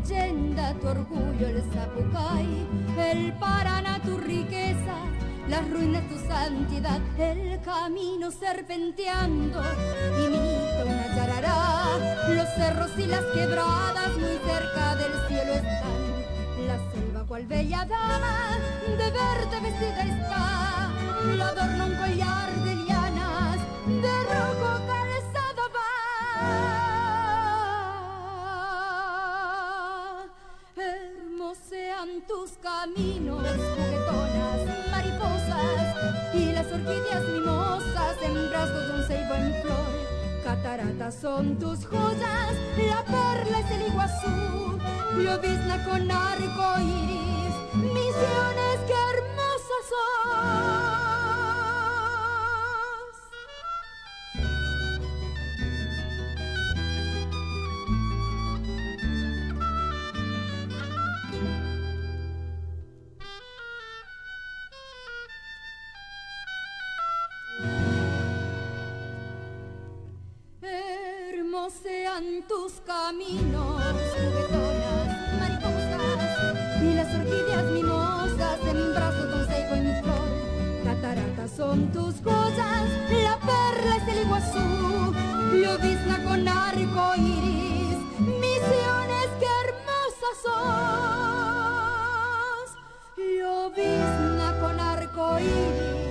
leyenda, tu orgullo el Zapucay, el Paraná tu riqueza, las ruinas tu santidad, el camino serpenteando, imita una yarará, los cerros y las quebradas muy cerca del cielo están, la selva cual bella dama de verde vestida está, la adorna un collar de lianas, de rojo calzado va. Hermosean tus caminos, juguetonas mariposas, y las orquídeas mimosas en brazos de un ceibo en flor. Cataratas son tus joyas, la perla es el Iguazú, llovizna con arco iris, Misiones, qué hermosas son. Hermosean tus caminos, juguetonas mariposas, y las orquídeas mimosas en brazos de un ceibo en flor. Cataratas son tus joyas, la perla es el Iguazú, llovizna con arco iris, Misiones, qué hermosas sos. Llovizna con arco iris,